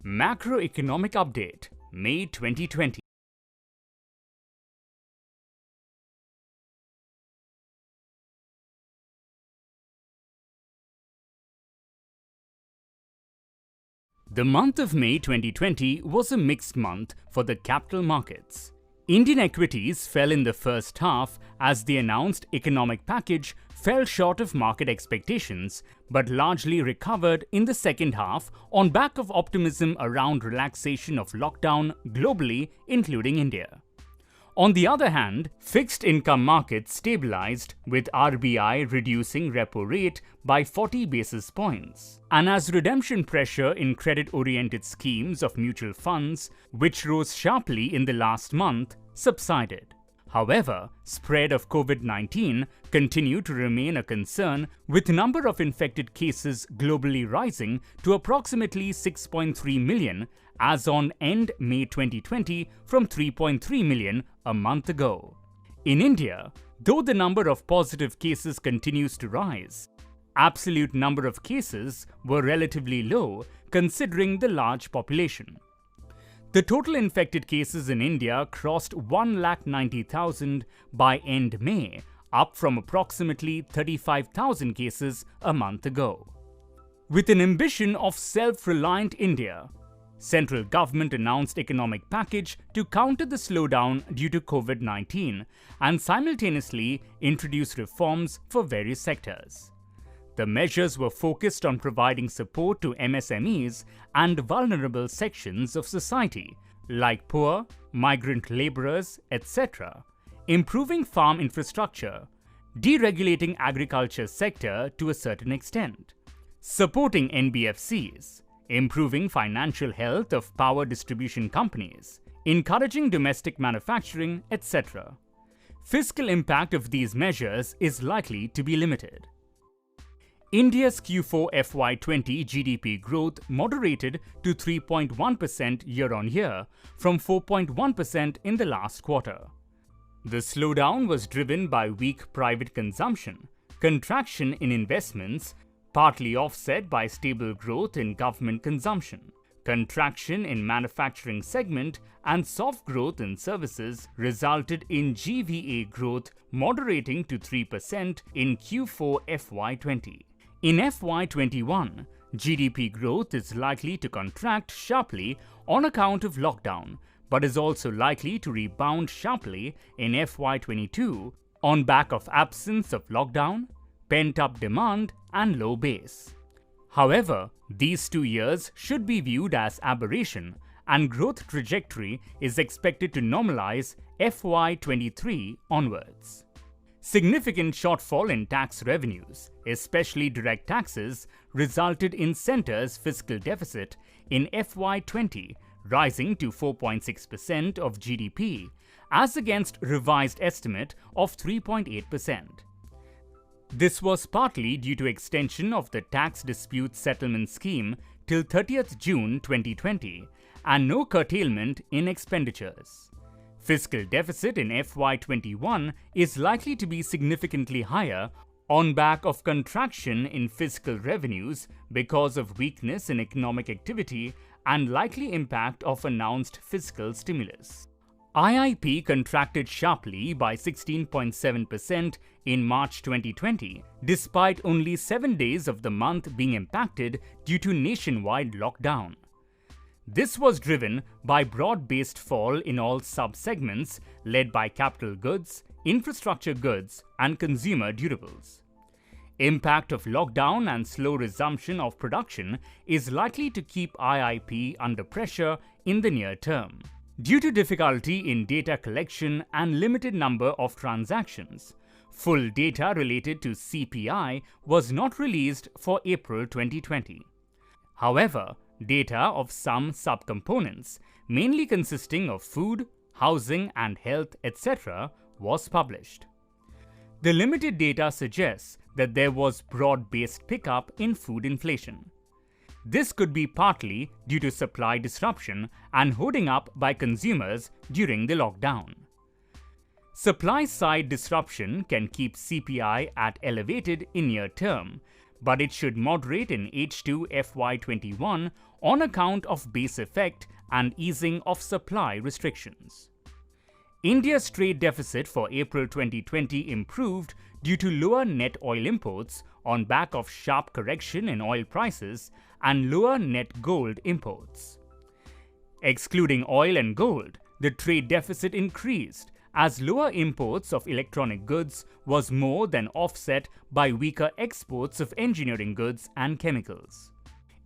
Macroeconomic Update, May 2020. The month of May 2020 was a mixed month for the capital markets. Indian equities fell in the first half as the announced economic package fell short of market expectations, but largely recovered in the second half on back of optimism around relaxation of lockdown globally, including India. On the other hand, fixed income markets stabilized, with RBI reducing repo rate by 40 basis points. And as redemption pressure in credit-oriented schemes of mutual funds, which rose sharply in the last month, subsided. However, spread of COVID-19 continued to remain a concern, with number of infected cases globally rising to approximately 6.3 million as on end May 2020 from 3.3 million a month ago. In India, though the number of positive cases continues to rise, absolute number of cases were relatively low considering the large population. The total infected cases in India crossed 190,000 by end May, up from approximately 35,000 cases a month ago. With an ambition of self-reliant India, central government announced economic package to counter the slowdown due to COVID-19 and simultaneously introduce reforms for various sectors. The measures were focused on providing support to MSMEs and vulnerable sections of society, like poor, migrant laborers, etc., improving farm infrastructure, deregulating agriculture sector to a certain extent, supporting NBFCs, improving financial health of power distribution companies, encouraging domestic manufacturing, etc. Fiscal impact of these measures is likely to be limited. India's Q4 FY20 GDP growth moderated to 3.1% year-on-year from 4.1% in the last quarter. The slowdown was driven by weak private consumption, contraction in investments, partly offset by stable growth in government consumption. Contraction in manufacturing segment and soft growth in services resulted in GVA growth moderating to 3% in Q4 FY20. In FY21, GDP growth is likely to contract sharply on account of lockdown, but is also likely to rebound sharply in FY22 on back of absence of lockdown, pent-up demand and low base. However, these 2 years should be viewed as aberration, and growth trajectory is expected to normalize FY23 onwards. Significant shortfall in tax revenues, especially direct taxes, resulted in centre's fiscal deficit in FY20 rising to 4.6% of GDP, as against revised estimate of 3.8%. This was partly due to extension of the tax dispute settlement scheme till 30th June 2020 and no curtailment in expenditures. Fiscal deficit in FY21 is likely to be significantly higher on back of contraction in fiscal revenues because of weakness in economic activity and likely impact of announced fiscal stimulus. IIP contracted sharply by 16.7% in March 2020, despite only 7 days of the month being impacted due to nationwide lockdown. This was driven by broad-based fall in all sub-segments led by capital goods, infrastructure goods, and consumer durables. Impact of lockdown and slow resumption of production is likely to keep IIP under pressure in the near term. Due to difficulty in data collection and limited number of transactions, full data related to CPI was not released for April 2020. However, data of some subcomponents, mainly consisting of food, housing and health, etc., was published. The limited data suggests that there was broad-based pickup in food inflation. This could be partly due to supply disruption and hoarding up by consumers during the lockdown. Supply-side disruption can keep CPI at elevated in near term, but it should moderate in H2 FY21 on account of base effect and easing of supply restrictions. India's trade deficit for April 2020 improved due to lower net oil imports on back of sharp correction in oil prices and lower net gold imports. Excluding oil and gold, the trade deficit increased as lower imports of electronic goods was more than offset by weaker exports of engineering goods and chemicals.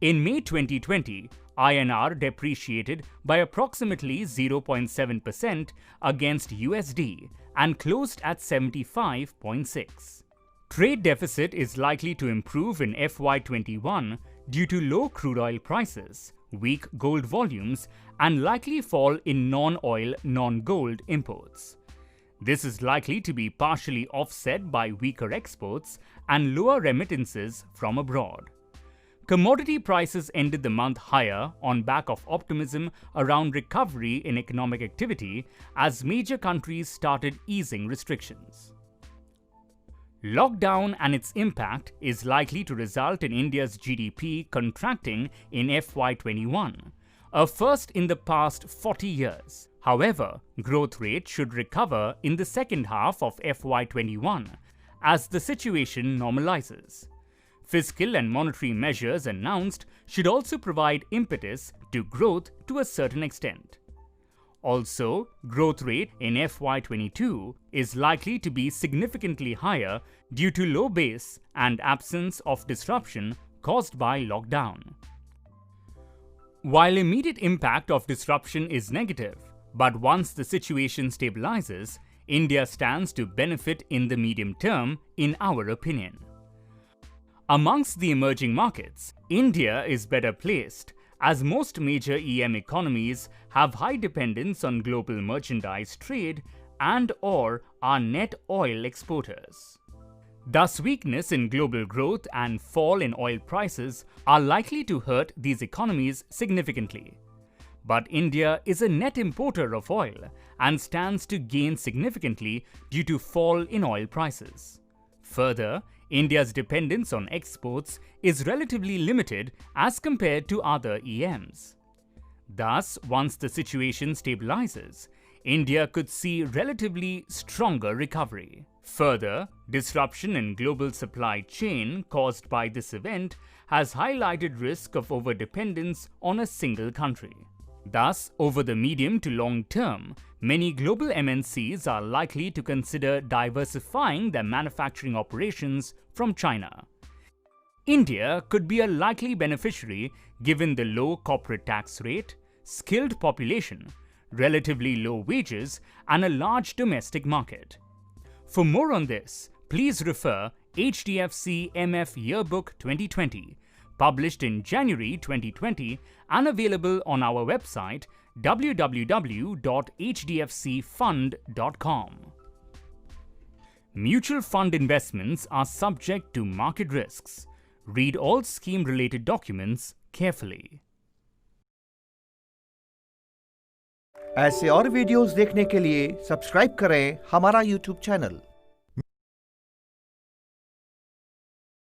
In May 2020, INR depreciated by approximately 0.7% against USD and closed at 75.6. Trade deficit is likely to improve in FY21 due to low crude oil prices, weak gold volumes, and likely fall in non-oil, non-gold imports. This is likely to be partially offset by weaker exports and lower remittances from abroad. Commodity prices ended the month higher on back of optimism around recovery in economic activity as major countries started easing restrictions. Lockdown and its impact is likely to result in India's GDP contracting in FY21, a first in the past 40 years. However, growth rate should recover in the second half of FY21 as the situation normalizes. Fiscal and monetary measures announced should also provide impetus to growth to a certain extent. Also, growth rate in FY22 is likely to be significantly higher due to low base and absence of disruption caused by lockdown. While immediate impact of disruption is negative, but once the situation stabilizes, India stands to benefit in the medium term, in our opinion. Amongst the emerging markets, India is better placed as most major EM economies have high dependence on global merchandise trade and/or are net oil exporters. Thus, weakness in global growth and fall in oil prices are likely to hurt these economies significantly. But India is a net importer of oil and stands to gain significantly due to fall in oil prices. Further, India's dependence on exports is relatively limited as compared to other EMs. Thus, once the situation stabilizes, India could see relatively stronger recovery. Further, disruption in global supply chain caused by this event has highlighted risk of overdependence on a single country. Thus, over the medium to long term, many global MNCs are likely to consider diversifying their manufacturing operations from China. India could be a likely beneficiary given the low corporate tax rate, skilled population, relatively low wages, and a large domestic market. For more on this, please refer HDFC MF Yearbook 2020, published in January 2020 and available on our website www.hdfcfund.com. Mutual fund investments are subject to market risks. Read all scheme-related documents carefully. ऐसे और videos देखने के लिए subscribe करें हमारा YouTube channel.